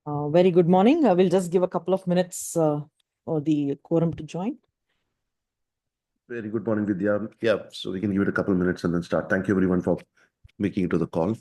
Very good morning. I will just give a couple of minutes for the quorum to join. Very good morning, Vidya. Yeah, so we can give it a couple of minutes and then start. Thank you, everyone, for making it to the call.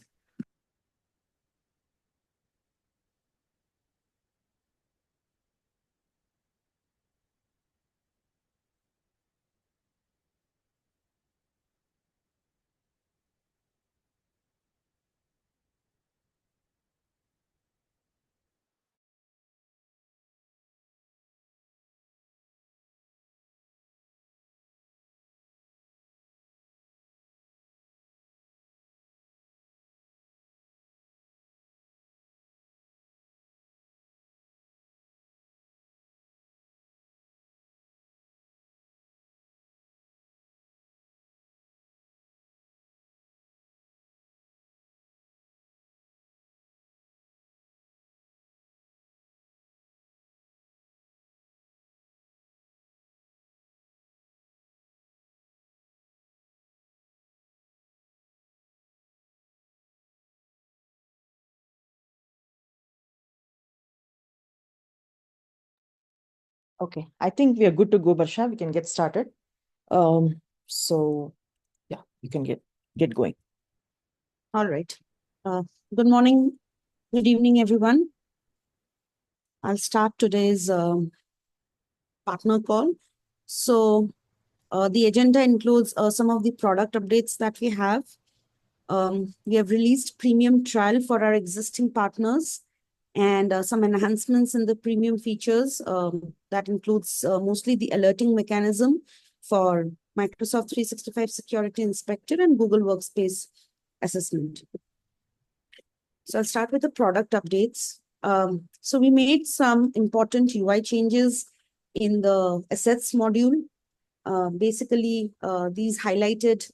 Okay, I think we are good to go, Barsha. We can get started. So yeah, you can get going. All right. Good morning, good evening, everyone. I'll start today's partner call. So the agenda includes some of the product updates that we have. We have released premium trial for our existing partners and some enhancements in the premium features. That includes mostly the alerting mechanism for Microsoft 365 Security Inspector and Google Workspace Assessment. So I'll start with the product updates. So we made some important UI changes in the assets module. Basically, these highlighted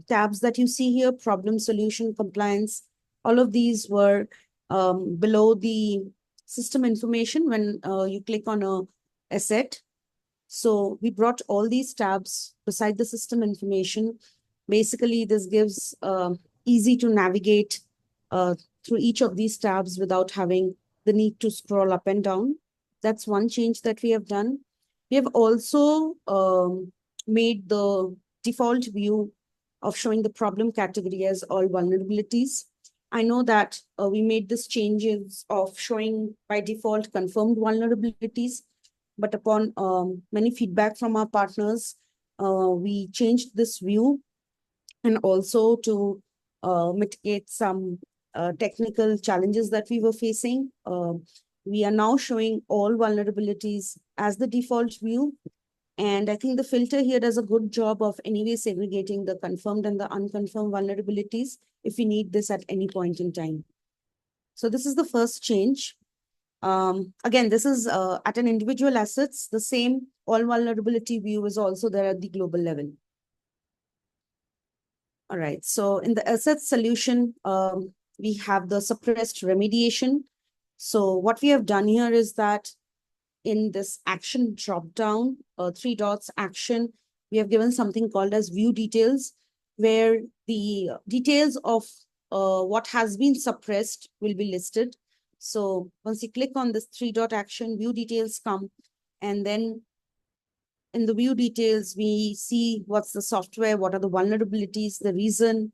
tabs that you see here, problem solution, compliance, all of these were below the system information when you click on a asset. So we brought all these tabs beside the system information. Basically, this gives easy to navigate through each of these tabs without having the need to scroll up and down. That's one change that we have done. We have also made the default view of showing the problem category as all vulnerabilities. I know that we made this changes of showing by default confirmed vulnerabilities, but upon many feedback from our partners, we changed this view, and also to mitigate some technical challenges that we were facing. We are now showing all vulnerabilities as the default view. And I think the filter here does a good job of anyway segregating the confirmed and the unconfirmed vulnerabilities if we need this at any point in time. So this is the first change. Again, this is at an individual assets. The same all vulnerability view is also there at the global level. All right, so in the assets solution, we have the suppressed remediation. So what we have done here is that in this action dropdown, 3 dots action, we have given something called as view details, where the details of what has been suppressed will be listed. So once you click on this 3 dot action, view details come, and then in the view details, we see what's the software, what are the vulnerabilities, the reason,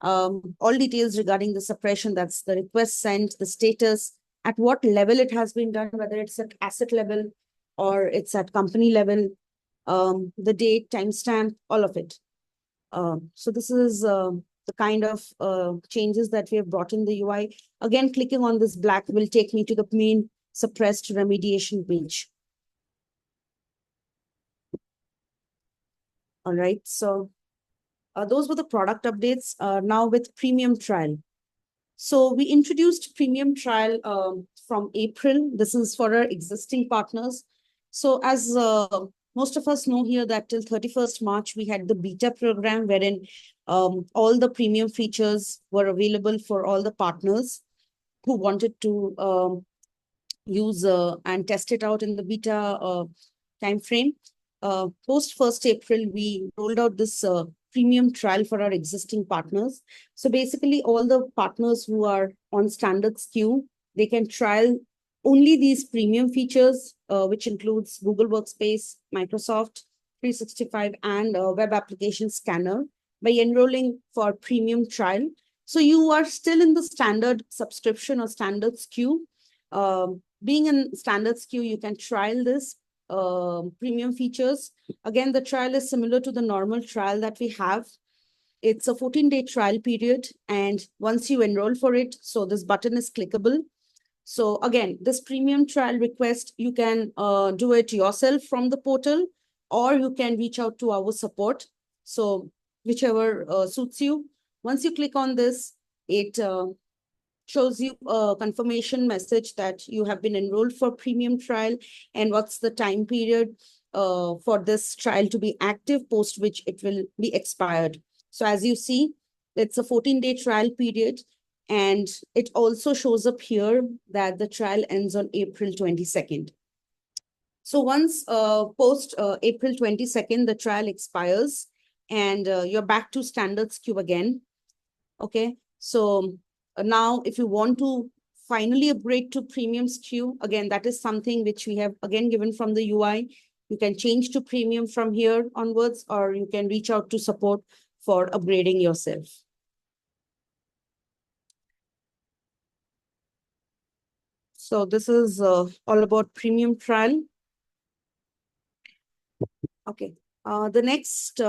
all details regarding the suppression. That's the request sent, the status, at what level it has been done, whether it's at asset level or it's at company level, the date, timestamp, all of it. So this is the kind of changes that we have brought in the UI. Again, clicking on this black will take me to the main suppressed remediation page. All right, so those were the product updates. Now with premium trial. So we introduced premium trial from April. This is for our existing partners. So as most of us know here that till 31st March, we had the beta program wherein all the premium features were available for all the partners who wanted to use and test it out in the beta timeframe. Post 1st April, we rolled out this premium trial for our existing partners. So basically all the partners who are on standard SKU they can trial only these premium features, which includes Google Workspace, Microsoft 365, and Web Application Scanner by enrolling for premium trial. So you are still in the standard subscription or standard SKU. Being in standard SKU, you can trial this premium features. Again, the trial is similar to the normal trial that we have. It's a 14-day trial period. And once you enroll for it, so this button is clickable. So again, this premium trial request, you can do it yourself from the portal, or you can reach out to our support. So whichever suits you. Once you click on this, it shows you a confirmation message that you have been enrolled for premium trial and what's the time period for this trial to be active, post which it will be expired. So as you see, it's a 14-day trial period. And it also shows up here that the trial ends on April 22nd. So once post April 22nd, the trial expires and you're back to standard SKU again. Okay, so now if you want to finally upgrade to premium SKU, again, that is something which we have again given from the UI. You can change to premium from here onwards, or you can reach out to support for upgrading yourself. So this is all about premium trial. Okay, the next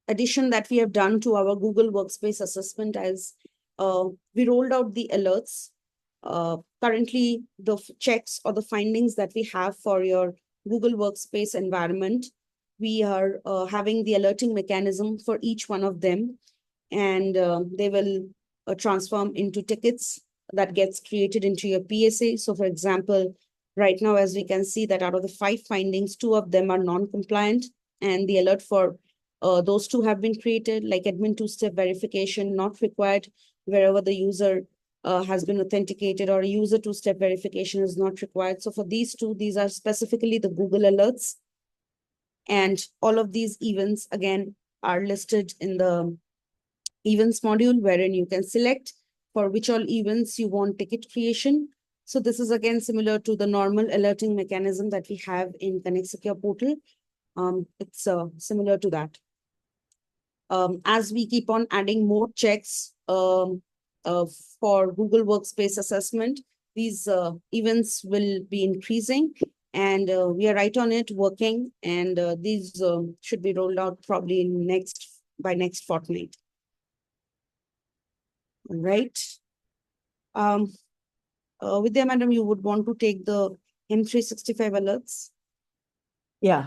addition that we have done to our Google Workspace assessment is we rolled out the alerts. Currently, the checks or the findings that we have for your Google Workspace environment, we are having the alerting mechanism for each one of them, and they will transform into tickets that gets created into your PSA. So for example, right now, as we can see that out of the 5 findings, 2 of them are non-compliant, and the alert for those 2 have been created, like admin 2-step verification not required wherever the user has been authenticated, or user 2-step verification is not required. So for these 2, these are specifically the Google alerts. And all of these events, again, are listed in the events module, wherein you can select for which all events you want ticket creation. So this is again similar to the normal alerting mechanism that we have in Connect Secure portal. It's similar to that. As we keep on adding more checks for Google Workspace assessment, these events will be increasing, and we are right on it working, and these should be rolled out probably by next fortnight. All right. Vidya, madam, you would want to take the M365 alerts? Yeah.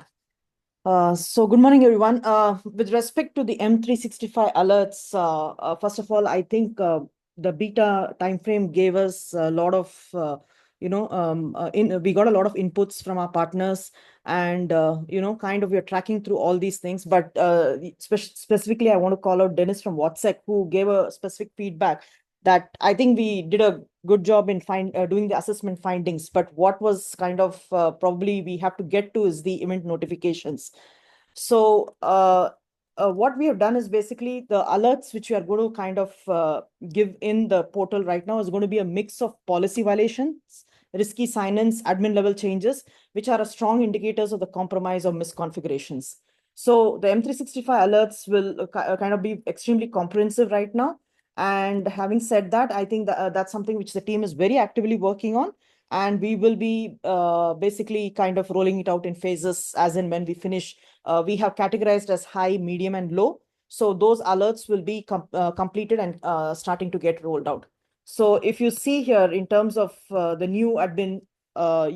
So good morning, everyone. With respect to the M365 alerts, first of all, I think the beta timeframe gave us a lot of, we got a lot of inputs from our partners, and, kind of we're tracking through all these things. But specifically, I want to call out Dennis from WhatsApp, who gave a specific feedback that I think we did a good job in doing the assessment findings. But what was kind of probably we have to get to is the event notifications. So what we have done is basically the alerts which we are going to kind of give in the portal right now is going to be a mix of policy violations, risky sign-ins, admin level changes, which are a strong indicators of the compromise or misconfigurations. So the M365 alerts will kind of be extremely comprehensive right now. And having said that, I think that that's something which the team is very actively working on. And we will be basically kind of rolling it out in phases as and when we finish. We have categorized as high, medium, and low. So those alerts will be completed and starting to get rolled out. So if you see here in terms of the new admin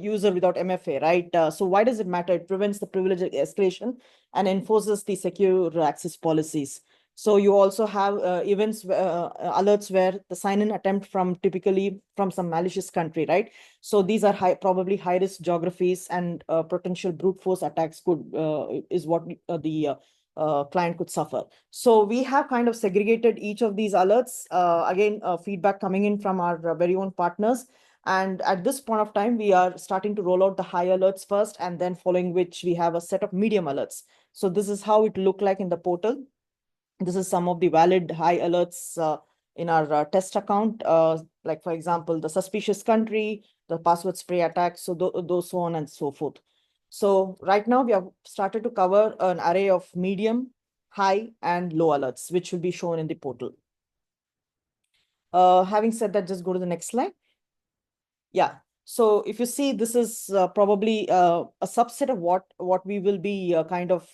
user without MFA, right? So why does it matter? It prevents the privilege escalation and enforces the secure access policies. So you also have events, alerts where the sign-in attempt from typically from some malicious country, right? So these are probably high-risk geographies, and potential brute force attacks is what the client could suffer. So we have kind of segregated each of these alerts. Again, feedback coming in from our very own partners. And at this point of time, we are starting to roll out the high alerts first, and then following which we have a set of medium alerts. So this is how it look like in the portal. This is some of the valid high alerts in our test account, like for example, the suspicious country, the password spray attack, so those so on and so forth. So right now we have started to cover an array of medium, high, and low alerts, which will be shown in the portal. Having said that, just go to the next slide. Yeah. So if you see, this is probably a subset of what we will be kind of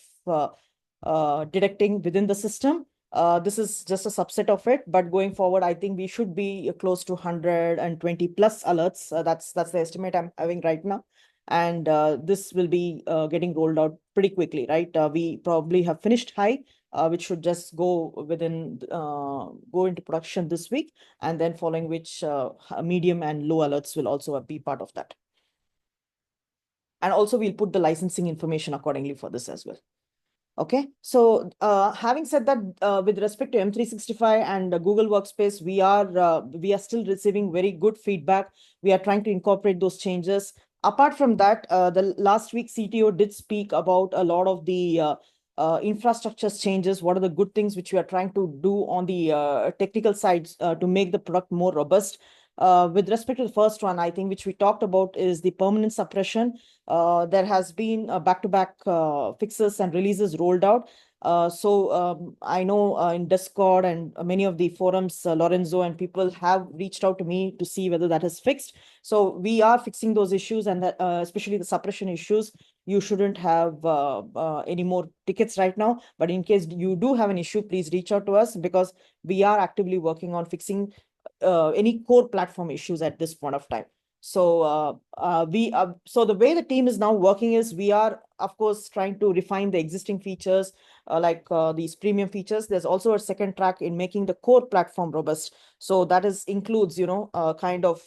detecting within the system. This is just a subset of it, but going forward, I think we should be close to 120 plus alerts. That's the estimate I'm having right now. And this will be getting rolled out pretty quickly, right? We probably have finished high, which should just go into production this week, and then following which medium and low alerts will also be part of that. And also we'll put the licensing information accordingly for this as well. Okay, so having said that, with respect to M365 and Google Workspace, we are still receiving very good feedback. We are trying to incorporate those changes. Apart from that, the last week CTO did speak about a lot of the infrastructure changes. What are the good things which we are trying to do on the technical sides to make the product more robust? With respect to the first one, I think which we talked about is the permanent suppression. There has been back-to-back fixes and releases rolled out. I know in Discord and many of the forums, Lorenzo and people have reached out to me to see whether that is fixed. So we are fixing those issues, and that, especially the suppression issues. You shouldn't have any more tickets right now. But in case you do have an issue, please reach out to us, because we are actively working on fixing any core platform issues at this point of time. So so the way the team is now working is we are, of course, trying to refine the existing features, like these premium features. There's also a second track in making the core platform robust. So that includes, kind of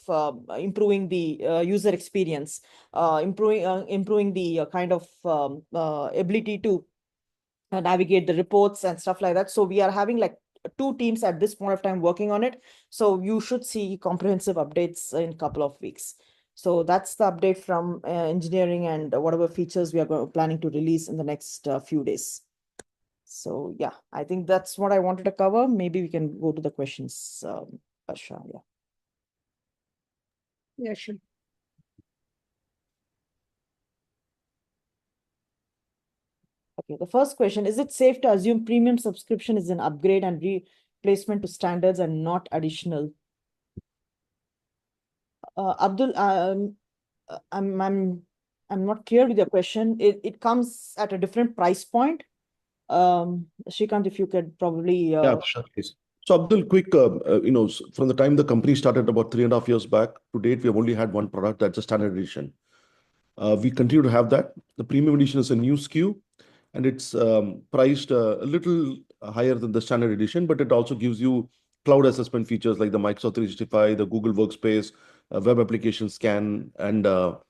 improving the user experience, improving the kind of ability to navigate the reports and stuff like that. So we are having like 2 teams at this point of time working on it. So you should see comprehensive updates in a couple of weeks. So that's the update from engineering and whatever features we are planning to release in the next few days. So yeah, I think that's what I wanted to cover. Maybe we can go to the questions, Asha. Yeah. Yeah, sure. Okay, the first question, is it safe to assume premium subscription is an upgrade and replacement to standards and not additional? Abdul, I'm not clear with your question. It comes at a different price point. Shrikant, if you could probably Yeah, sure. Please. So Abdul, quick, from the time the company started about 3.5 years back to date, we have only had one product, that's a standard edition. We continue to have that. The premium edition is a new SKU, and it's priced a little higher than the standard edition, but it also gives you cloud assessment features like the Microsoft 365, the Google Workspace, web application scan, and there'll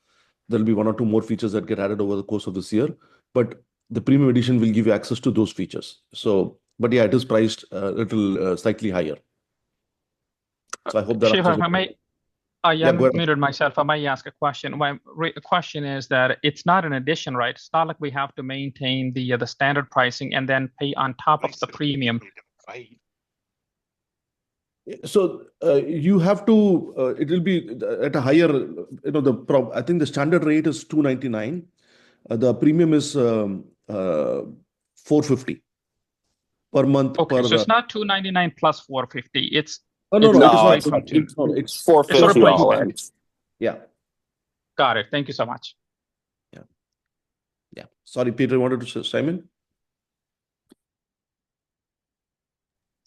be 1 or 2 more features that get added over the course of this year. But the premium edition will give you access to those features. So, but yeah, it is priced a little slightly higher. So I hope that Shiva, answers if I it. may, Yeah, go ahead. muted myself. I might ask a question. My question is that it's not an addition, right? It's not like we have to maintain the standard pricing and then pay on top of the premium. So you have to. It will be at a higher. I think the standard rate is $299. The premium is $450 per month. Okay, so it's not $299 plus $450. It's no, it's it is straight not. from It's $450 $450 all in. Yeah. Got it. Thank you so much. Yeah. Sorry, Peter wanted to chime in.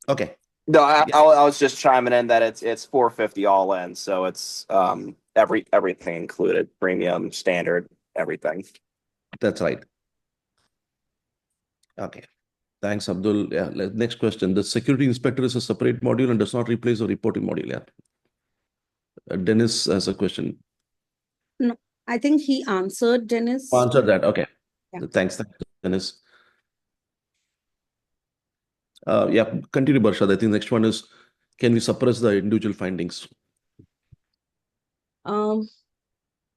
Okay. No, I was just chiming in that it's $450 all in, so it's everything included, premium, standard, everything. That's right. Okay. Thanks, Abdul. Yeah. Next question. The security inspector is a separate module and does not replace the reporting module. Yeah. Dennis has a question. No, I think he answered, Dennis. Answered that. Okay. Yeah. Thanks, Dennis. Yeah, continue, Barshad. I think next one is, can we suppress the individual findings?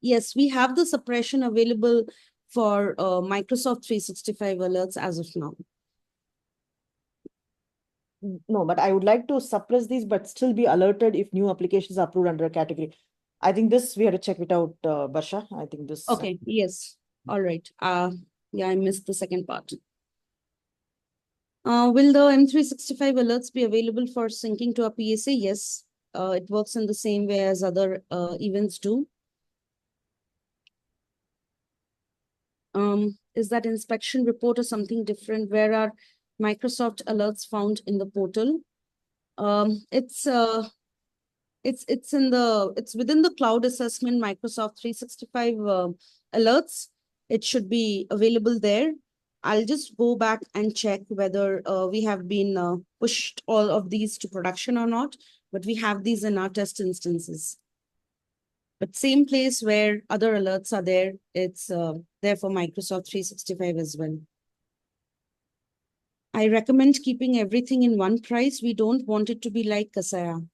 Yes, we have the suppression available for Microsoft 365 alerts as of now. No, but I would like to suppress these, but still be alerted if new applications are approved under a category. I think this we have to check it out, Barsha. I think this. Okay, yes, all right. Yeah, I missed the second part. Will the M365 alerts be available for syncing to a PSA? Yes, it works in the same way as other events do. Is that inspection report or something different? Where are Microsoft alerts found in the portal? It's within the cloud assessment Microsoft 365 alerts. It should be available there. I'll just go back and check whether we have been pushed all of these to production or not, but we have these in our test instances. But same place where other alerts are there, it's there for Microsoft 365 as well. I recommend keeping everything in one price. We don't want it to be like Kaseya.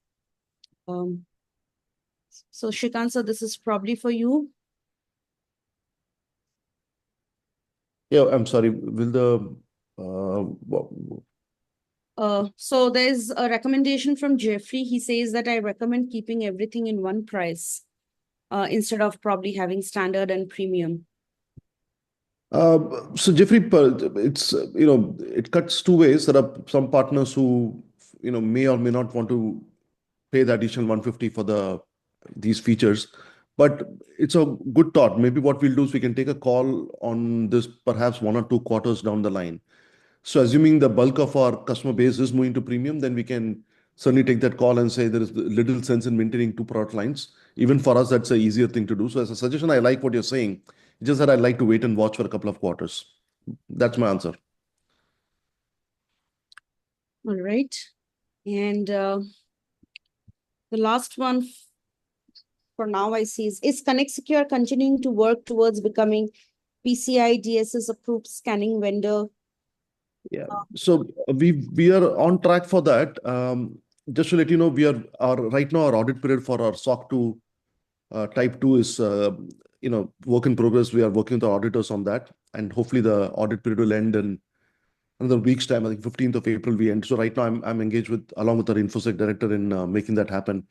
So Shrikant sir, this is probably for you. Yeah, I'm sorry. Will the So there's a recommendation from Jeffrey. He says that I recommend keeping everything in one price instead of probably having standard and premium. So Jeffrey, it's it cuts two ways. There are some partners who may or may not want to pay the additional 150 for these features, but it's a good thought. Maybe what we'll do is we can take a call on this perhaps 1 or 2 quarters down the line. So assuming the bulk of our customer base is moving to premium, then we can certainly take that call and say there is little sense in maintaining 2 product lines. Even for us, that's an easier thing to do. So as a suggestion, I like what you're saying. It's just that I'd like to wait and watch for a couple of quarters. That's my answer. All right. And the last one for now I see is Connect Secure continuing to work towards becoming PCI DSS approved scanning vendor? Yeah. So we are on track for that. Just to let you know, we are right now our audit period for our SOC 2 type 2 is work in progress. We are working with our auditors on that, and hopefully the audit period will end in another week's time. I think 15th of April we end. So right now I'm engaged along with our InfoSec director in making that happen.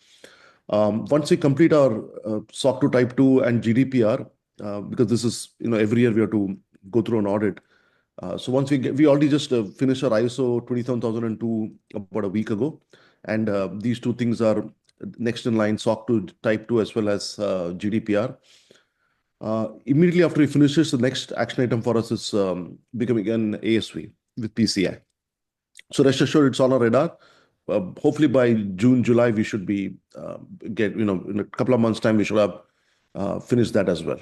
Once we complete our SOC 2 type 2 and GDPR, because this is every year we have to go through an audit. So once we already just finished our ISO 27002 about a week ago, and these two things are next in line, SOC 2 type 2 as well as GDPR. Immediately after we finish this, the next action item for us is becoming an ASV with PCI. So rest assured, it's on our radar. Hopefully by June, July, we should be in a couple of months' time, we should have finished that as well.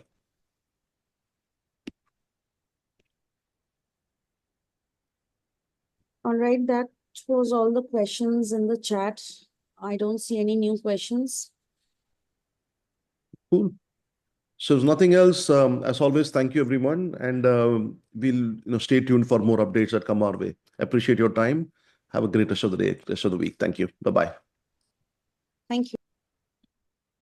All right, that was all the questions in the chat. I don't see any new questions. Cool. So there's nothing else. As always, thank you everyone, and we'll stay tuned for more updates that come our way. Appreciate your time. Have a great rest of the day, rest of the week. Thank you. Bye-bye. Thank you.